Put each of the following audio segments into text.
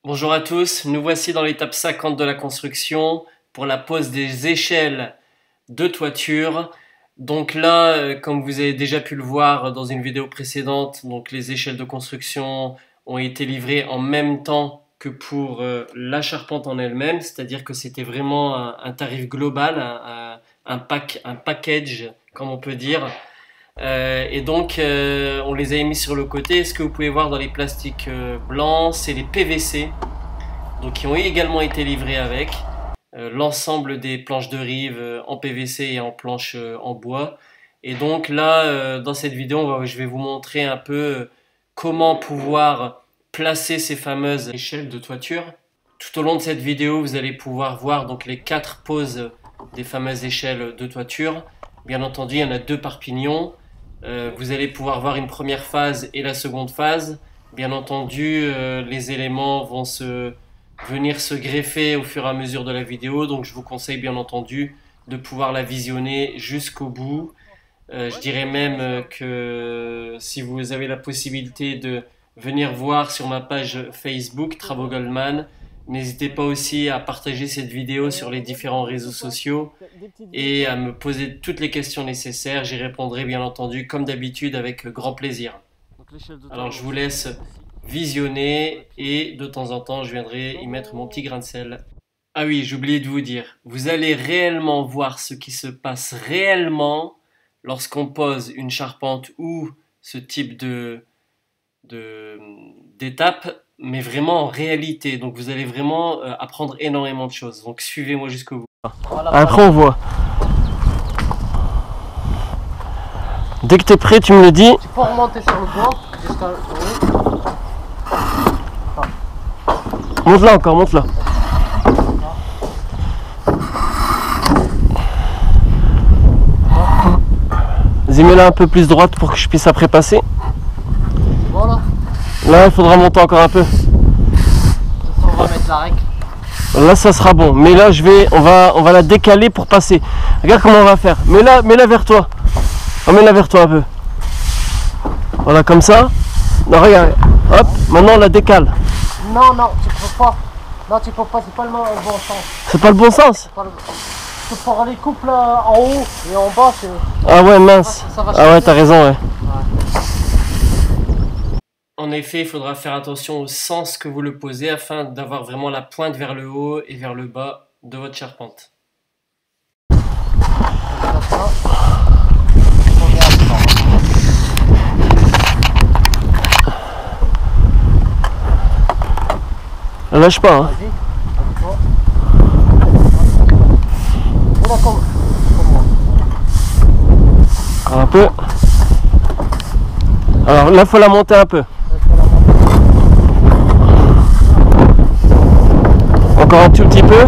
Bonjour à tous, nous voici dans l'étape 50 de la construction pour la pose des échelles de toiture. Donc là, comme vous avez déjà pu le voir dans une vidéo précédente, donc les échelles de construction ont été livrées en même temps que pour la charpente en elle-même, c'est-à-dire que c'était vraiment un tarif global, un package, comme on peut dire. Et donc on les a mis sur le côté. Ce que vous pouvez voir dans les plastiques blancs, c'est les PVC, donc qui ont également été livrés avec l'ensemble des planches de rive en PVC et en planches en bois. Et donc là, dans cette vidéo, je vais vous montrer un peu comment pouvoir placer ces fameuses échelles de toiture. Tout au long de cette vidéo, vous allez pouvoir voir donc les 4 poses des fameuses échelles de toiture. Bien entendu, il y en a 2 par pignon. Vous allez pouvoir voir une première phase et la seconde phase. Bien entendu, les éléments vont venir se greffer au fur et à mesure de la vidéo, donc je vous conseille bien entendu de pouvoir la visionner jusqu'au bout. Je dirais même que si vous avez la possibilité de venir voir sur ma page Facebook Travaux Goldman, n'hésitez pas aussi à partager cette vidéo sur les différents réseaux sociaux et à me poser toutes les questions nécessaires. J'y répondrai bien entendu comme d'habitude avec grand plaisir. Alors je vous laisse visionner et de temps en temps je viendrai y mettre mon petit grain de sel. Ah oui, j'ai oublié de vous dire, vous allez réellement voir ce qui se passe réellement lorsqu'on pose une charpente ou ce type d'étape, mais vraiment en réalité. Donc vous allez vraiment apprendre énormément de choses. Donc suivez-moi jusqu'au bout. Après on voit. Dès que tu es prêt, tu me le dis. Tu peux remonter sur le bois jusqu'à... Monte là encore, monte là. Vas-y, mets-la un peu plus droite pour que je puisse après passer. Voilà. Là, il faudra monter encore un peu. On va mettre la règle. Là, ça sera bon. Mais là, on va la décaler pour passer. Regarde comment on va faire. Mets-la vers toi. Emmène-la vers toi un peu. Voilà, comme ça. Non, regarde. Hop, maintenant on la décale. Non, tu peux pas. Non, tu peux pas, c'est pas le bon sens. C'est pas le bon sens? Tu peux faire les couples en haut et en bas, c'est... Ah ouais, mince. Ah ouais, t'as raison, ouais. En effet, il faudra faire attention au sens que vous le posez afin d'avoir vraiment la pointe vers le haut et vers le bas de votre charpente. Lâche pas, hein. Un peu. Alors là, il faut la monter un peu. Encore un tout petit peu.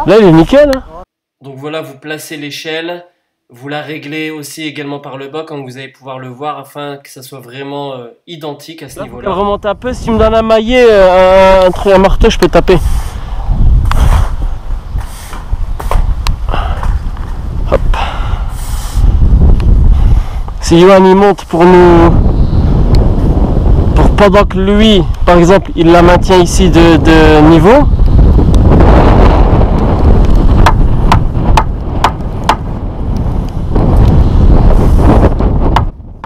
Là, il est nickel, hein. Donc voilà, vous placez l'échelle. Vous la réglez aussi également par le bas, comme vous allez pouvoir le voir, afin que ça soit vraiment identique à ce niveau-là. Je remonte un peu. Si tu me donnes un maillet, un marteau, je peux taper. Hop. Si Johan il monte pour nous, pendant que lui, par exemple, il la maintient ici de niveau.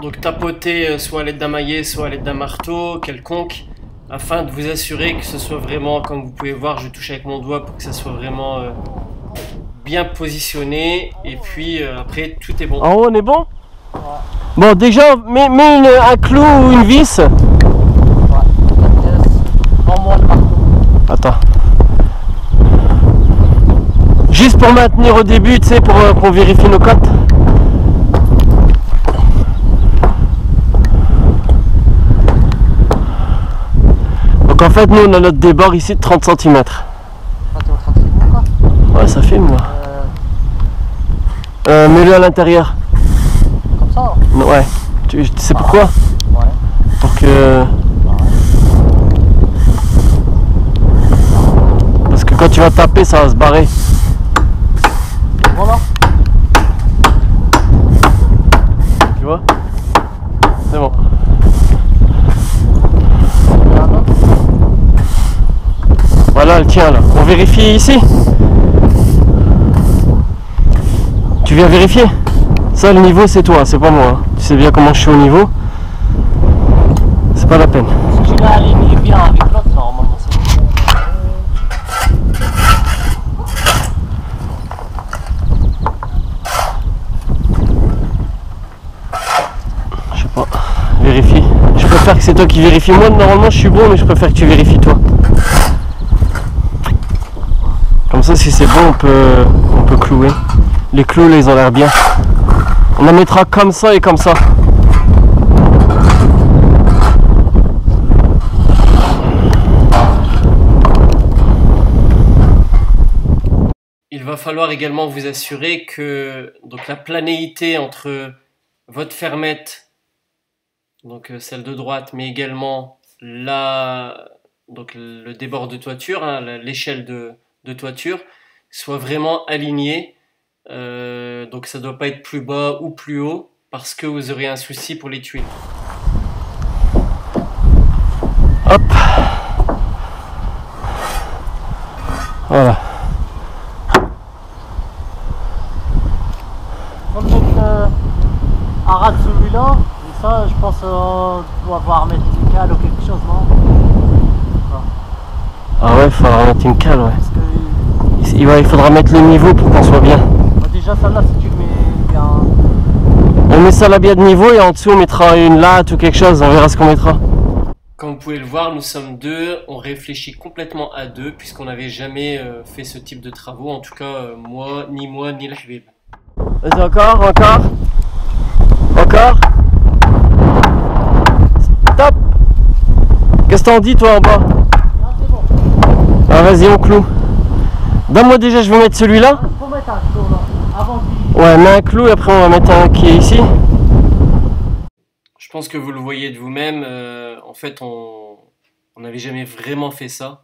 Donc tapotez soit à l'aide d'un maillet, soit à l'aide d'un marteau, quelconque, afin de vous assurer que ce soit vraiment, comme vous pouvez voir, je touche avec mon doigt pour que ça soit vraiment bien positionné. Et puis après, tout est bon. En haut, on est bon? Ouais. Bon, déjà, mets un clou ou une vis. Ouais. Attends. Juste pour maintenir au début, tu sais, pour qu'on vérifie nos cotes. Donc en fait, nous, on a notre débord ici de 30 cm. Ah, t'es en train de filmer quoi? Ouais, ça filme, moi. Mets-le à l'intérieur. Comme ça? Ouais. Tu sais pourquoi? Ouais. Pour que... Parce que quand tu vas taper, ça va se barrer. Voilà. Tu vois? elle tient là. On vérifie ici. Tu viens vérifier? Ça, le niveau, c'est toi, c'est pas moi. Hein. Tu sais bien comment je suis au niveau. C'est pas la peine. Si tu l'as aligné bien avec l'autre, normalement c'est bon. Je sais pas. Vérifie. Je préfère que c'est toi qui vérifies. Moi, normalement, je suis bon, mais je préfère que tu vérifies toi. Comme ça, si c'est bon, on peut clouer. Les clous, là, ils ont l'air bien. On en mettra comme ça et comme ça. Il va falloir également vous assurer que donc, la planéité entre votre fermette, donc celle de droite, mais également donc, le débord de toiture, hein, l'échelle de toiture, soit vraiment alignée. Donc ça ne doit pas être plus bas ou plus haut parce que vous aurez un souci pour les tuiles. Hop. Voilà. On va mettre un rat de celui-là, et ça je pense on doit avoir mettre une cale ou quelque chose, non? Ah ouais, il faudra mettre une cale, ouais. Parce que Il faudra mettre le niveau pour qu'on soit bien. bah, déjà celle-là si tu le mets bien. On met ça là bien de niveau et en dessous on mettra une latte ou quelque chose, on verra ce qu'on mettra. Comme vous pouvez le voir, nous sommes deux, on réfléchit complètement à deux puisqu'on n'avait jamais fait ce type de travaux, en tout cas moi ni le Habib. Vas-y, encore. Stop. Qu'est-ce que t'en dis toi en bas? Ah c'est bon. Ah vas-y, on cloue. Donne-moi déjà, je vais mettre celui-là. Il faut mettre un clou là, avant qu'il... Ouais, mets un clou et après on va mettre un qui est ici. Je pense que vous le voyez de vous-même, en fait on n'avait jamais vraiment fait ça.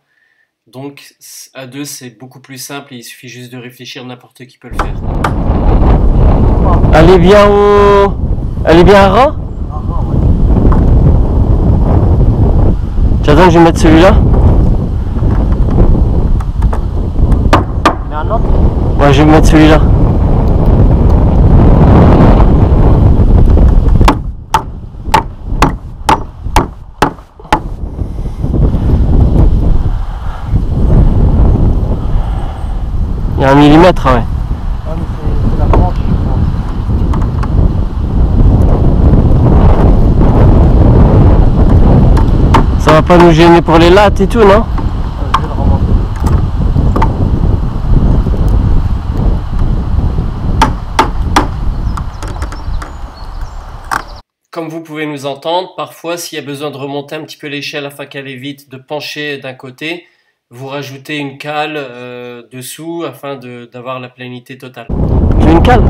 Donc à deux c'est beaucoup plus simple et il suffit juste de réfléchir, n'importe qui peut le faire. Elle est bien au... Elle est bien à ras. Ah ouais. J'attends, je vais mettre celui-là. Mais un autre? Ouais, je vais mettre celui-là. Il y a 1 millimètre, ouais. Ah mais c'est la branche je pense. Ça va pas nous gêner pour les lattes et tout, non? Je vais le remonter. Comme vous pouvez nous entendre, parfois s'il y a besoin de remonter un petit peu l'échelle afin qu'elle évite de pencher d'un côté, vous rajoutez une cale dessous afin d'avoir la planité totale. Tu veux une cale?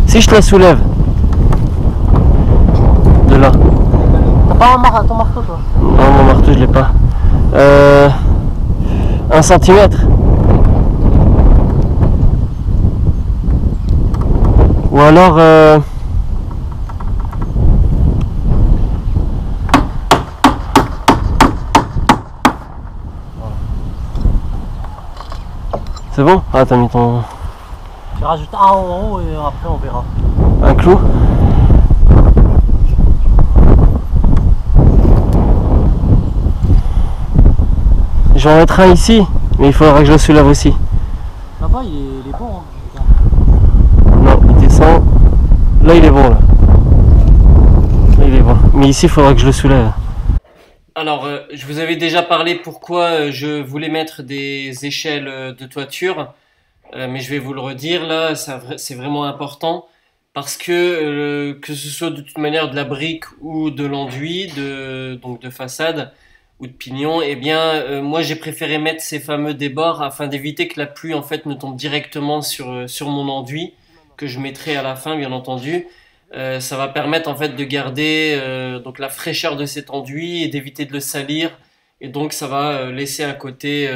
Si je te la soulève. De là. T'as pas ton marteau toi? Non, mon marteau, je l'ai pas. 1 centimètre. Ou alors... C'est bon? Ah, t'as mis ton... Tu rajoutes un en haut et après on verra. un clou? Je vais en mettre un ici, mais il faudra que je le soulève aussi. Là-bas il est bon. Hein. Non, il descend. Là, il est bon, là. Là, il est bon. Mais ici, il faudra que je le soulève. Alors, je vous avais déjà parlé pourquoi je voulais mettre des échelles de toiture, mais je vais vous le redire là, c'est vraiment important parce que ce soit de toute manière de la brique ou de l'enduit, donc de façade ou de pignon, eh bien, moi j'ai préféré mettre ces fameux débords afin d'éviter que la pluie en fait ne tombe directement sur mon enduit que je mettrai à la fin, bien entendu. Ça va permettre en fait de garder donc la fraîcheur de cet enduit et d'éviter de le salir et donc ça va laisser un côté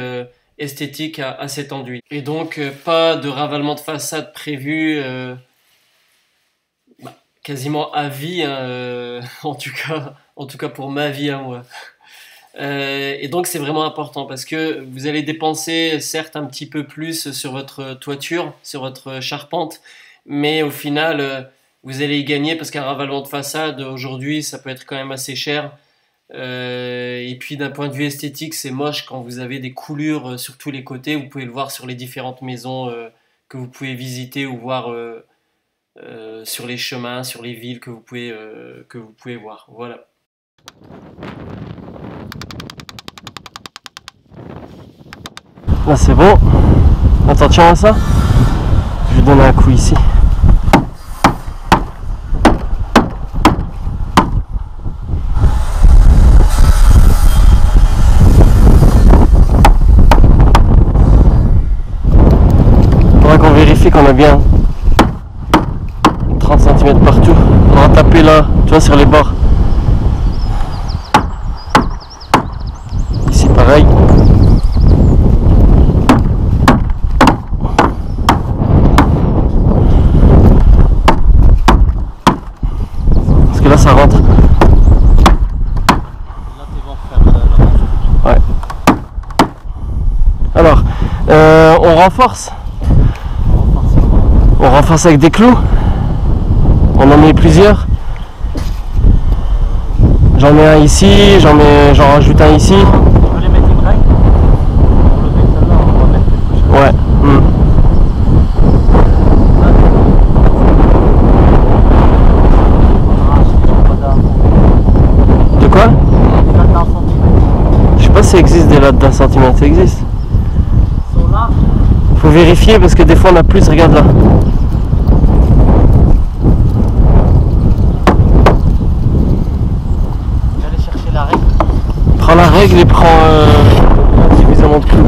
esthétique à cet enduit. Et donc pas de ravalement de façade prévu quasiment à vie hein, en tout cas en tout cas pour ma vie à moi. Et donc c'est vraiment important parce que vous allez dépenser certes un petit peu plus sur votre toiture, sur votre charpente, mais au final vous allez y gagner parce qu'un ravalement de façade aujourd'hui ça peut être quand même assez cher. Et puis d'un point de vue esthétique c'est moche quand vous avez des coulures sur tous les côtés, vous pouvez le voir sur les différentes maisons que vous pouvez visiter ou voir sur les chemins, sur les villes que vous pouvez voir. Voilà. Là c'est bon. Attends, tiens ça. Je vais donner un coup ici. Faudra qu'on vérifie qu'on a bien 30 cm partout. On va taper là, tu vois, sur les bords. Ici pareil. Parce que là ça rentre. Là, t'es bon pour faire la Ouais. Alors, on renforce. On renforce avec des clous. On en met plusieurs. J'en mets un ici, j'en rajoute un ici. On veut les mettre une règle. Pour lever celle-là, on va mettre quelque chose. Ouais. De quoi? Des lattes d'un centimètre. Je sais pas si ça existe des lattes d'un centimètre, ça existe. Ils sont là. Faut vérifier parce que des fois on a plus, regarde là. J'allais chercher la règle. Prends la règle et prends suffisamment de clous.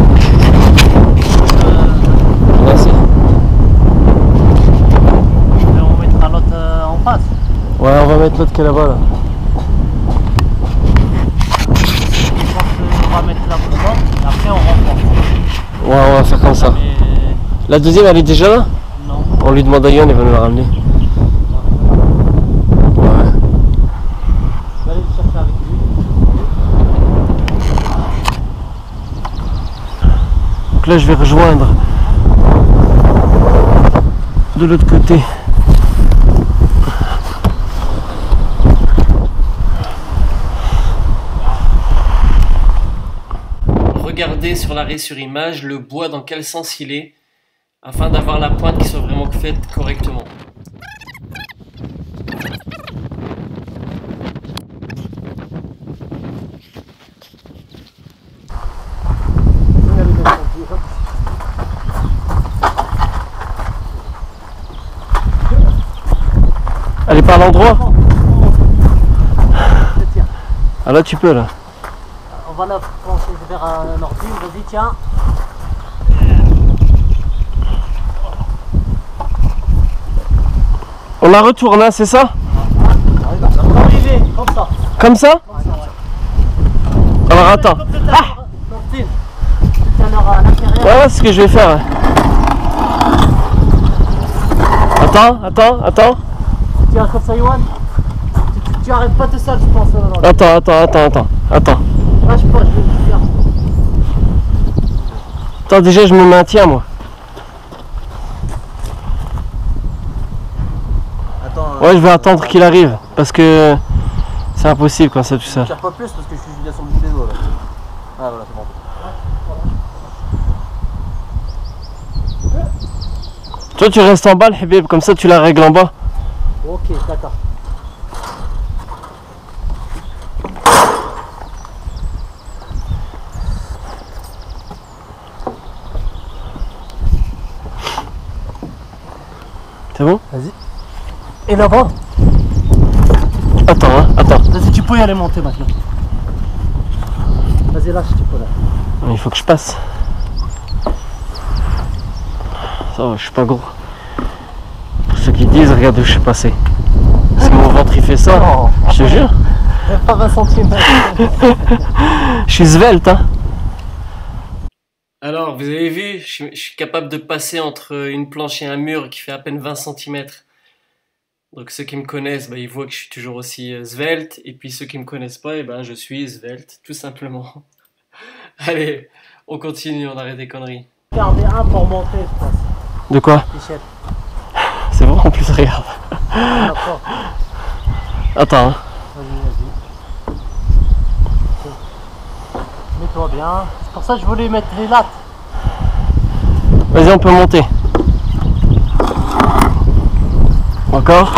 Merci. Et on mettra l'autre en face. Ouais, on va mettre l'autre qui est là-bas là. Je pense qu'on va mettre la devant et après on renforce. Ouais, on va faire comme ça. Mais La deuxième elle est déjà là? non. On lui demande à Yann, il va nous la ramener. Ouais. Je vais aller le chercher avec lui. Donc là je vais rejoindre de l'autre côté. Regardez sur l'arrêt sur image le bois dans quel sens il est afin d'avoir la pointe qui soit vraiment faite correctement. Elle est pas à l'endroit? Ah là tu peux là. On va la pencher vers un ordi. Vas-y, tiens. On la retourne, hein, c'est ça? Arrivé, comme ça. Comme ça? Alors attends. Martine, tu tiens à l'intérieur. Ouais, c'est ce que je vais faire. Attends. Tiens, comme ça, Yoann. Tu arrêtes pas de ça, je pense. Attends. Lâche pas, je vais faire. Attends, déjà je me maintiens moi. Attends. Ouais, je vais attendre qu'il arrive parce que c'est impossible quand c'est tout seul. Tire pas plus parce que je suis déjà sur le bout des doigts là. Ah voilà, c'est bon. Toi tu restes en bas le Habib, comme ça tu la règles en bas. Ok, d'accord. C'est bon? Vas-y. Et là-bas? Attends. Vas-y, tu peux y aller monter maintenant. Vas-y, lâche, tu peux là. Il faut que je passe. Ça va, je suis pas gros. Pour ceux qui disent, regarde où je suis passé. Si mon ventre il fait ça, Non. je te jure. Même pas 20 cm. Je suis svelte, hein. Alors, vous avez vu, je suis capable de passer entre une planche et un mur qui fait à peine 20 cm. Donc ceux qui me connaissent, bah, ils voient que je suis toujours aussi svelte. Et puis ceux qui me connaissent pas, eh ben, je suis svelte, tout simplement. Allez, on continue, on arrête des conneries. Gardez un pour monter, je pense. De quoi? Michel. C'est bon en plus, regarde. D'accord. Attends, hein. Vas-y, vas-y. Mets-toi bien. C'est pour ça que je voulais mettre les lattes. Vas-y, on peut monter. Encore.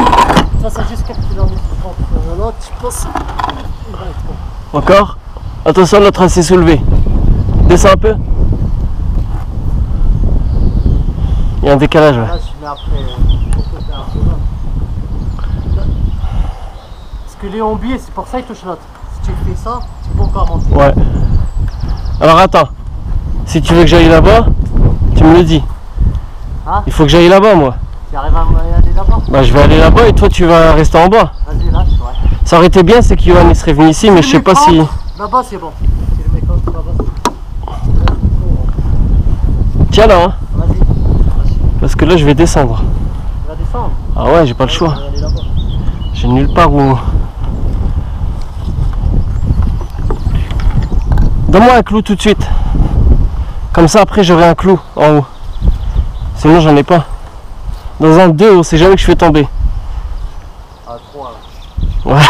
Ça, c'est juste quelques kilomètres. L'autre, je pense. Il va être bon. Encore. Attention, l'autre train s'est soulevé. Descends un peu. Il y a un décalage. Ouais. Là, je mets après. Pour te faire un peu là. Parce que Léon Bier, c'est pour ça qu'il touche l'autre. Si tu fais ça, tu peux encore monter. Ouais. Alors attends. Si tu veux que j'aille là-bas, tu me le dis. Hein? Il faut que j'aille là-bas, moi. Tu arrives à aller là-bas? Bah, je vais aller là-bas et toi, tu vas rester en bas. Vas-y, lâche, ouais. Ça aurait été bien, c'est qu'Yohan il serait venu ici, mais je sais pas si. Là-bas, c'est bon. Si le mec contre là-bas, c'est bon. Tiens là, hein. Vas-y. Parce que là, je vais descendre. Tu vas descendre. Ah ouais, j'ai pas le choix. On va aller là-bas. J'ai nulle part où. Donne-moi un clou tout de suite. Comme ça, après, j'aurai un clou en haut. Sinon, j'en ai pas. Dans un 2, on sait jamais que je fais tomber. Ah, 3 là. Ouais.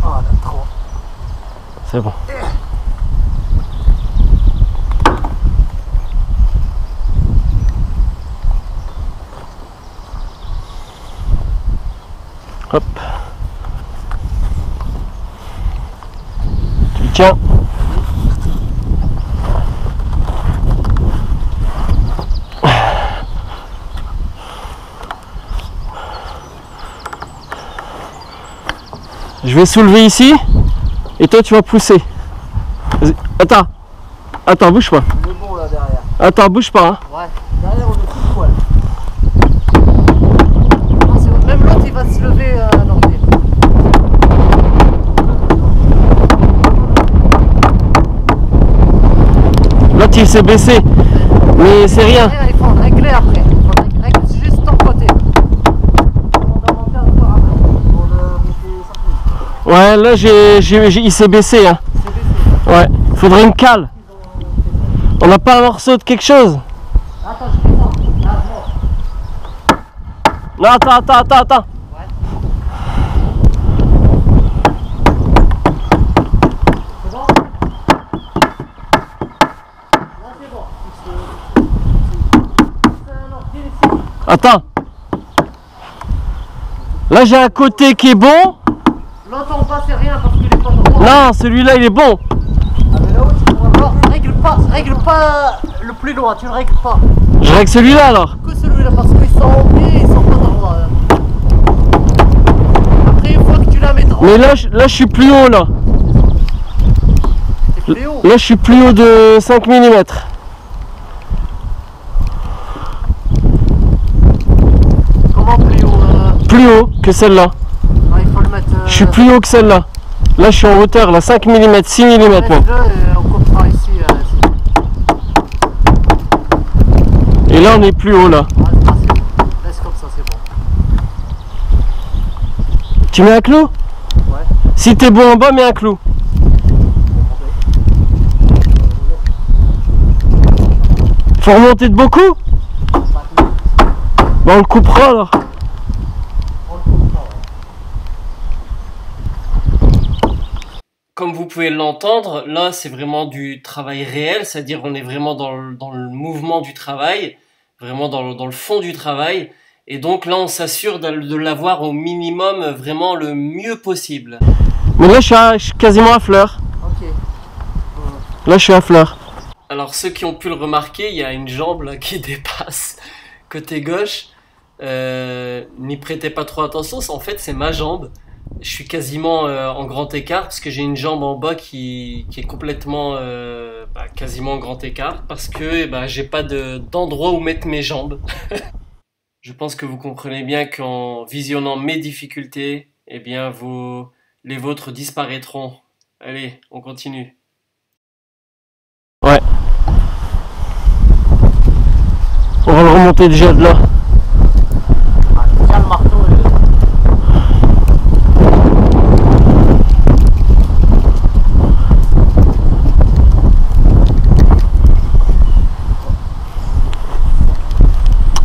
Ah, là, 3. C'est bon. Hop. Tu le tiens. Je vais soulever ici et toi tu vas pousser. Vas-y. Attends. Attends, bouge pas. On est bon là derrière. Attends, bouge pas. Hein. Ouais. Derrière, on est tout poil. Ah, c'est bon. Même l'autre, il va se lever à l'entrée. L'autre il s'est baissé. Mais c'est rien. Derrière, il faut régler après. Il faut régler juste ton côté. On doit monter encore après. Pour le monter ça. Ouais, là il s'est baissé. Hein. C'est baissé. Ouais. Faudrait une cale. On n'a pas un morceau de quelque chose. Attends, je descends. Là, je monte. Non, attends. Ouais. C'est bon? Là, c'est bon. C'est un ordi ici. Attends. Là j'ai un côté qui est bon. L'autre en bas, c'est rien parce qu'il est pas droit. Non, celui-là il est bon. Ah, mais là-haut, tu pourras voir. Règle pas le plus loin, tu ne règles pas. Je règle celui-là alors. Que celui-là parce qu'ils sont en pied, ils sont pas droits. Après, une fois que tu la mets droit, Mais là je suis plus haut là. c'est plus haut. Là je suis plus haut de 5 mm. Comment plus haut Plus haut que celle-là. Il faut le mettre. Je suis plus haut que celle-là. Là je suis en hauteur, là 5 mm, 6 mm même. Mets-le et on coupera ici. Et là on est plus haut là. Laisse comme ça, c'est bon. Tu mets un clou? Ouais. Si t'es bon en bas, mets un clou. Faut remonter de beaucoup? Bah on le coupera alors. Comme vous pouvez l'entendre, là c'est vraiment du travail réel, c'est-à-dire on est vraiment dans le mouvement du travail, vraiment dans le fond du travail. Et donc là on s'assure de l'avoir au minimum vraiment le mieux possible. Mais là je suis quasiment à fleur. Ok. Là je suis à fleur. Alors ceux qui ont pu le remarquer, il y a une jambe là qui dépasse côté gauche. N'y prêtez pas trop attention, en fait c'est ma jambe. Je suis quasiment en grand écart parce que j'ai une jambe en bas qui est complètement quasiment en grand écart parce que j'ai pas d'endroit où mettre mes jambes. Je pense que vous comprenez bien qu'en visionnant mes difficultés, eh bien les vôtres disparaîtront. Allez, on continue. Ouais. monter déjà de là. Ah, déjà le marteau.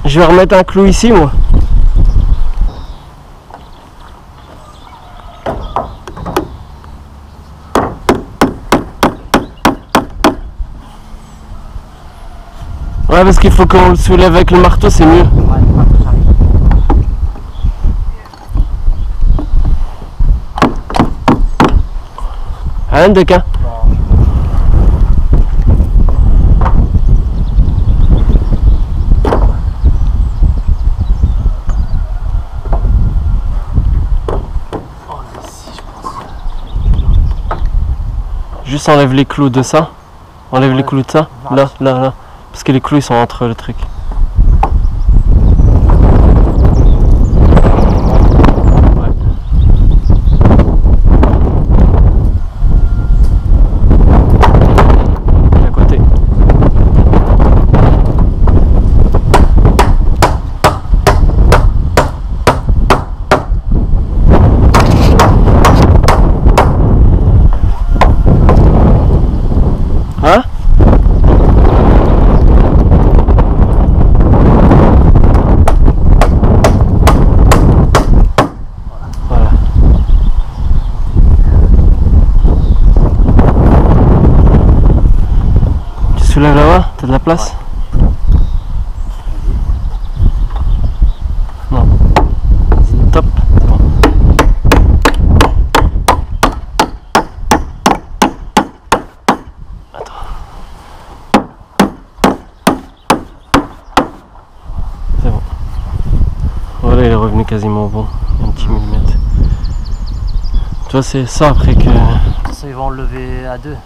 Je vais remettre un clou ici, moi. Ouais, parce qu'il faut qu'on le soulève avec le marteau, c'est mieux. Ouais, j'arrive. عندك ها؟ Juste enlève les clous de ça. Enlève les clous de ça. Là, là, là. Parce que les clous ils sont entre le truc. Soulève là-bas, t'as de la place? Non. Top. Bon. Attends. C'est bon. Voilà, il est revenu quasiment bon. Un petit millimètre. Tu vois, c'est ça après que... Ça, ils vont le lever à deux.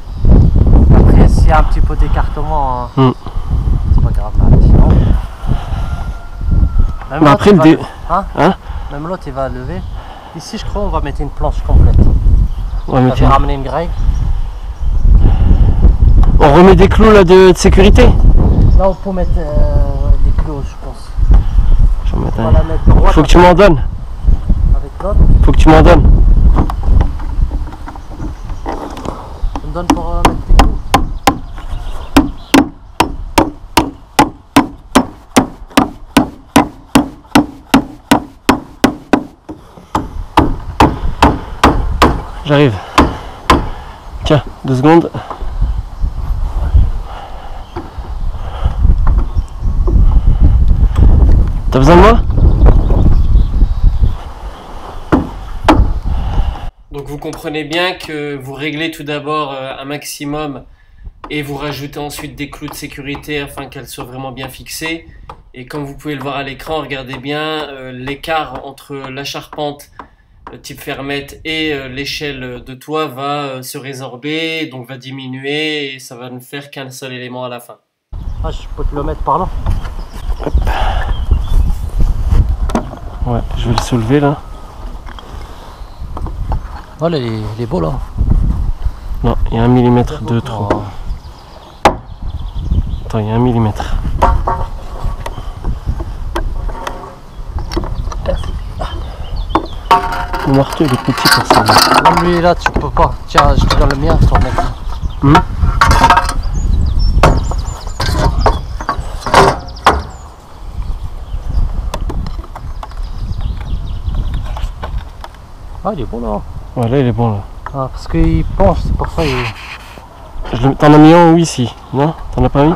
Après, s'il y a un petit peu d'écartement, c'est pas grave. Sinon, même mais après, le même l'autre, il va lever. Ici, je crois, on va mettre une planche complète. Ouais, mais On va ramener une grille. On remet des clous là de sécurité? Là, on peut mettre des clous, je pense. Je vais mettre On va la mettre droite. Faut que tu m'en donnes. Avec l'autre. Faut que tu m'en donnes. Tu me donnes pour mettre des clous. J'arrive. Tiens, 2 secondes. T'as besoin de moi? Donc vous comprenez bien que vous réglez tout d'abord un maximum et vous rajoutez ensuite des clous de sécurité afin qu'elles soient vraiment bien fixées. Et comme vous pouvez le voir à l'écran, regardez bien l'écart entre la charpente type fermette et l'échelle de toit va se résorber, donc va diminuer et ça va ne faire qu'un seul élément à la fin. Ah, je peux te le mettre par là. Hop. Ouais, je vais le soulever là. Voilà, il est beau là. Non, il y a 1 millimètre de trop. Attends, il y a 1 millimètre. Le marteau il est petit pour ça. Même lui là, tu peux pas. Tiens, je te donne le mien, je t'en mets. Ah, il est bon là. Ouais, là il est bon là. Ah, parce qu'il penche, c'est pour ça il... T'en as mis un ou ici? Non? T'en as pas mis?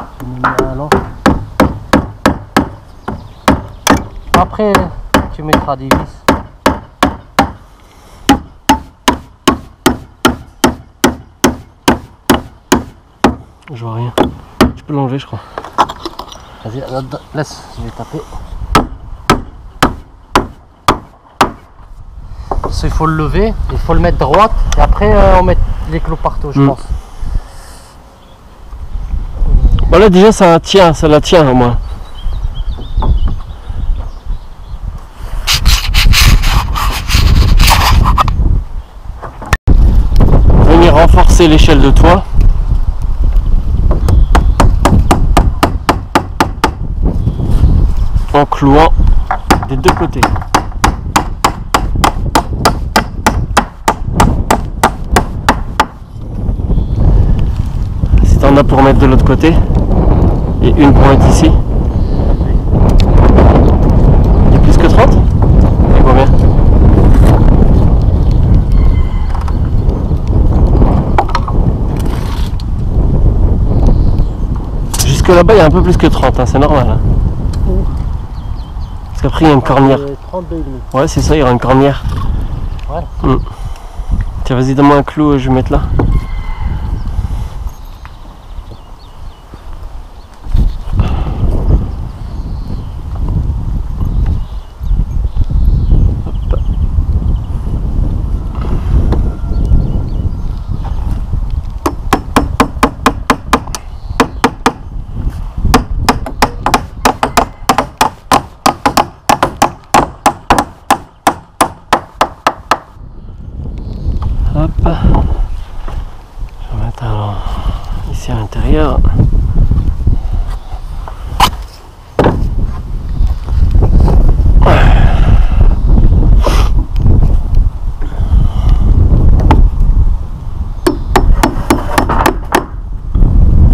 Non. Après, tu mettras des vis. Je vois rien. Tu peux l'enlever, je crois. Vas-y, laisse, je vais taper. Il faut le lever, il faut le mettre droite et après on met les clous partout, je pense. Bon là déjà ça tient, ça la tient au moins. Venir renforcer l'échelle de toit. en clouant des deux côtés. Si t'en as pour mettre de l'autre côté, et une pour mettre ici. Il y a plus que 30? Il y a combien? Jusque là-bas, il y a un peu plus que 30, hein, c'est normal. Hein. Parce qu'après, il y a une cornière. 32,5. Ouais, c'est ça, il y aura une cornière. Ouais. Tiens, vas-y, donne-moi un clou, je vais mettre là. Hop, je vais mettre alors ici à l'intérieur.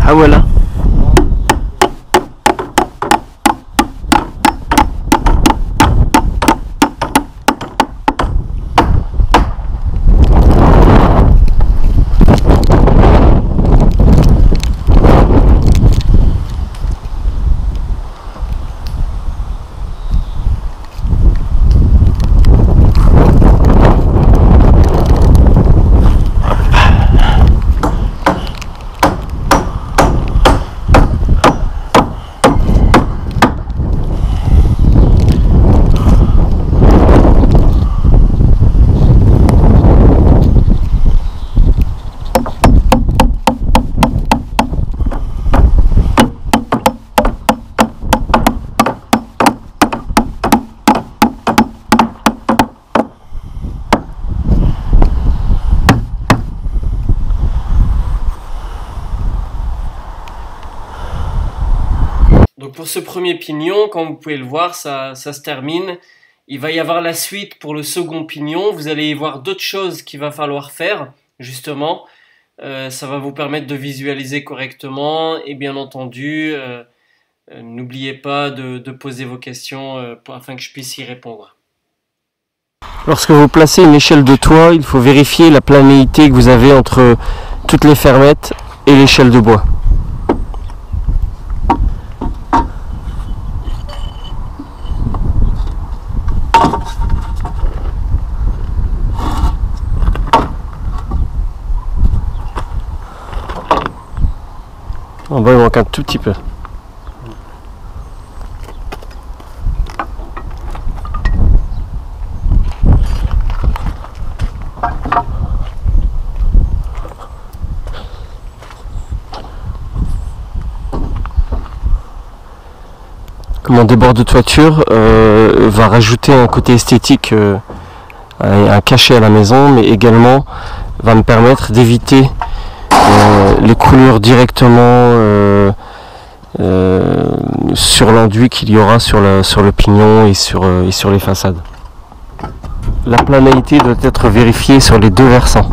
Ah voilà. Donc pour ce premier pignon, comme vous pouvez le voir, ça se termine. Il va y avoir la suite pour le second pignon. Vous allez y voir d'autres choses qu'il va falloir faire, justement. Ça va vous permettre de visualiser correctement. Et bien entendu, n'oubliez pas de poser vos questions afin que je puisse y répondre. Lorsque vous placez une échelle de toit, il faut vérifier la planéité que vous avez entre toutes les fermettes et l'échelle de bois. En bas, il manque un tout petit peu. Mon débord de toiture va rajouter un côté esthétique, un cachet à la maison, mais également va me permettre d'éviter les coulures directement sur l'enduit qu'il y aura sur le pignon et sur les façades. La planéité doit être vérifiée sur les deux versants.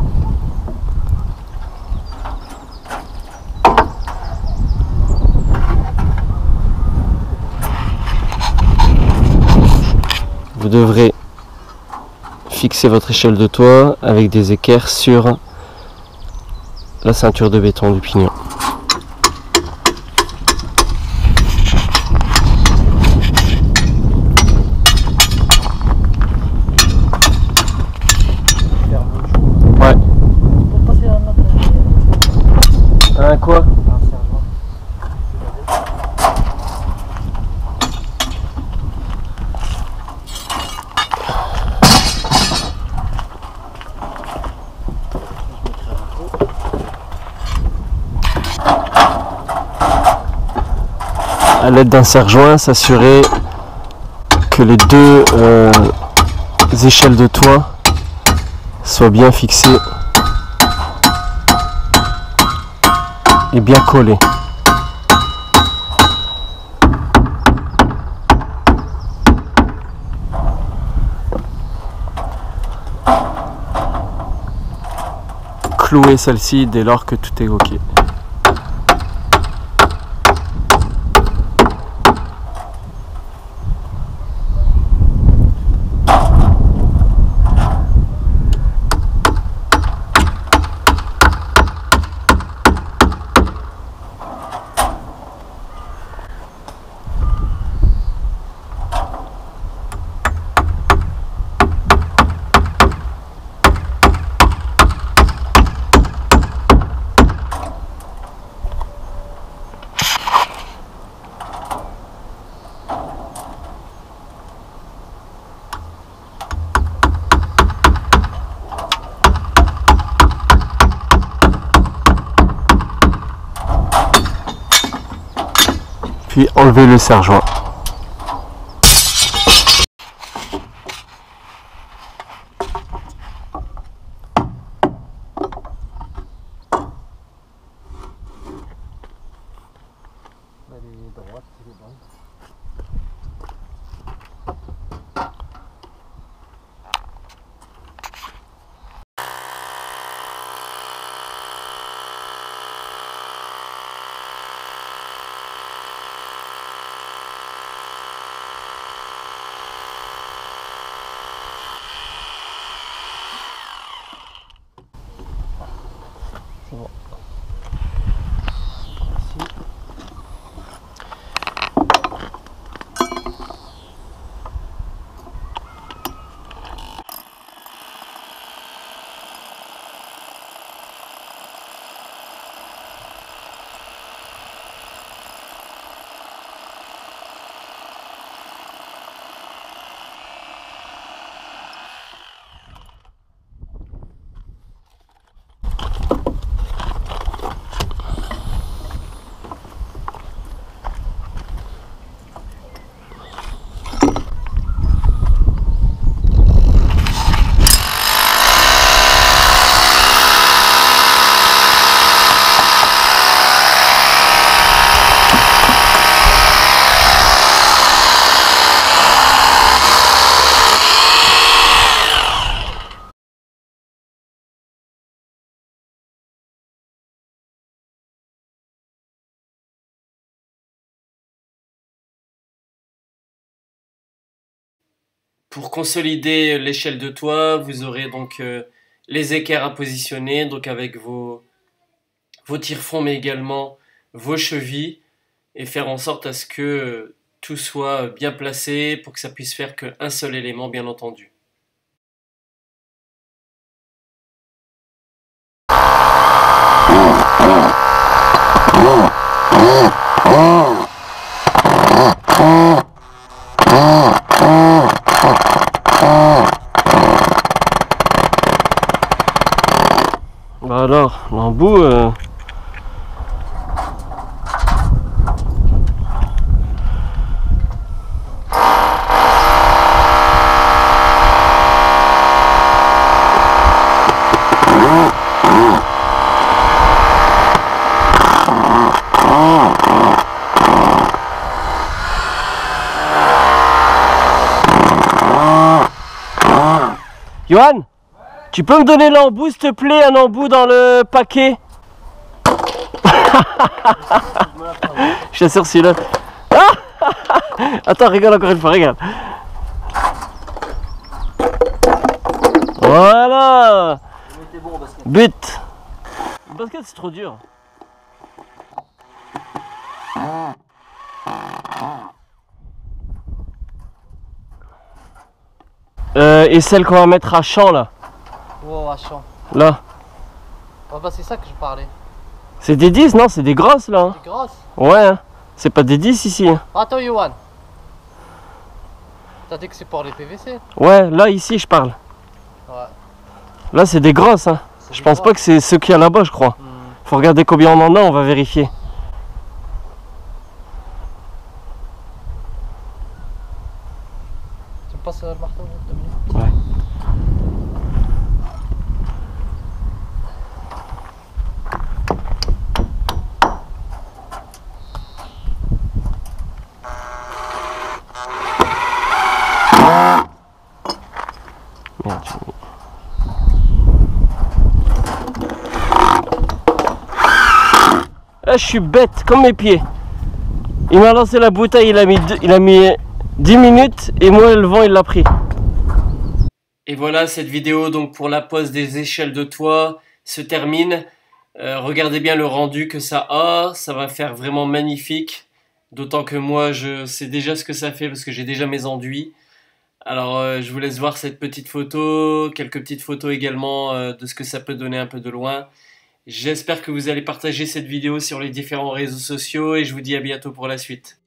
Vous devrez fixer votre échelle de toit avec des équerres sur la ceinture de béton du pignon. Ouais. Un quoi? À l'aide d'un serre-joint, s'assurer que les deux échelles de toit soient bien fixées et bien collées. clouer celle-ci dès lors que tout est ok. Puis enlever le serre-joint. C'est bon. Ici. Pour consolider l'échelle de toit, vous aurez donc les équerres à positionner, donc avec vos tire-fonds, mais également vos chevilles, et faire en sorte à ce que tout soit bien placé pour que ça puisse faire qu'un seul élément, bien entendu. Bah alors, l'embout... Johan, tu peux me donner l'embout s'il te plaît, un embout dans le paquet? Je t'assure celui-là. Attends, regarde encore une fois, regarde. Voilà. But. Le basket c'est trop dur. Et celle qu'on va mettre à champ là. Wow, à champ. Là. Oh, bah, c'est ça que je parlais. C'est des 10, non? C'est des grosses là. Hein. C'est grosse. Ouais, hein. C'est pas des 10 ici. Hein. Attends, Yohan. T'as dit que c'est pour les PVC? Ouais, là ici je parle. Ouais. Là c'est des grosses. Hein. Je pense pas que c'est ceux qu'il y a là-bas, je crois. Faut regarder combien on en a, on va vérifier. Tu me passes le marteau? Ouais. Merde, j'ai mis. là je suis bête, comme mes pieds. Il m'a lancé la bouteille, il a mis 10 minutes et moi le vent il l'a pris. Et voilà, cette vidéo donc pour la pose des échelles de toit se termine. Regardez bien le rendu que ça a, ça va faire vraiment magnifique. D'autant que moi je sais déjà ce que ça fait parce que j'ai déjà mes enduits. Alors je vous laisse voir cette petite photo, quelques petites photos également de ce que ça peut donner un peu de loin. J'espère que vous allez partager cette vidéo sur les différents réseaux sociaux et je vous dis à bientôt pour la suite.